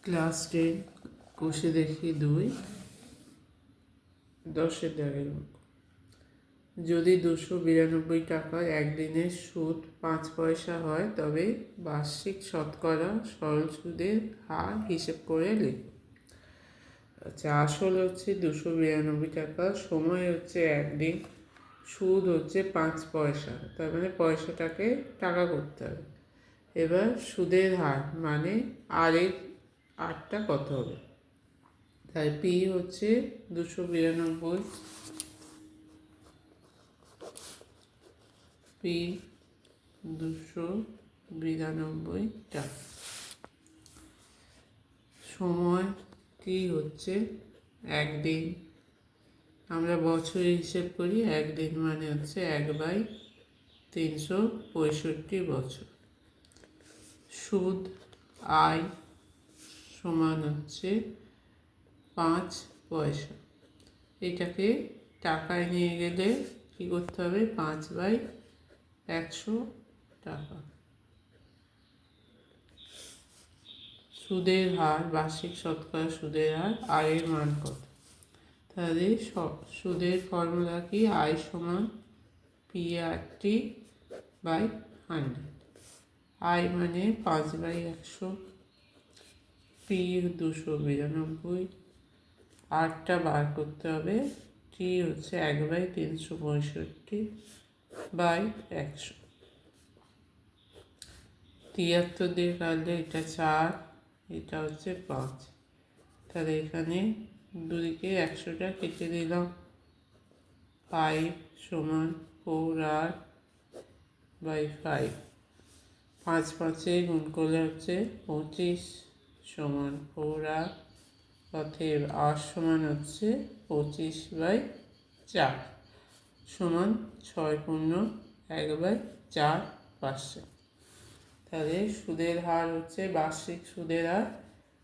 Class 10 কষে দেখি 2 10-এর দাগের অঙ্ক। যদি 292 টাকার একদিনের সুদ 5 পয়সা হয় তবে বার্ষিক শতকরা সরল সুদের হার হিসেব করে লিখো। আচ্ছা, আসল হচ্ছে 292 টাকা, সময় হচ্ছে একদিন, সুদ হচ্ছে 5 পয়সা, তার মানে পয়সাটাকে টাকা করতে হবে। এবার সুদের হার মানে আরের আরটা কত হবে, তাই পি হচ্ছে 292, পি 292 টাকা, সময় টি হচ্ছে একদিন, আমরা বছরে হিসেব করি, একদিন মানে হচ্ছে 1/365 বছর। সুদ আয় সমান হচ্ছে 5 পয়সা, এটাকে টাকায় নিয়ে গেলে কী করতে হবে, 5/100 টাকা। সুদের হার, বার্ষিক শতকরা সুদের হার, আয়ের মান কত, তাহলে সুদের ফর্মুলা কি, আয় সমান PRT/100, আয় মানে 5/100, পি 292, আরটা বার করতে হবে, টি হচ্ছে 1/365/100, 73 দিয়ে কাটলে এটা 4, এটা হচ্ছে 5, তাহলে এখানে দুদিকে 100টা কেটে দিলাম। 5 সমান 4R/5, 5 5-এ গুণ করলে হচ্ছে 25 সমান 4R, অতএব R সমান হচ্ছে 25/4 সমান 6×1/4%। তাহলে সুদের হার হচ্ছে, বার্ষিক সুদের হার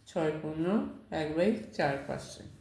6×1/4%।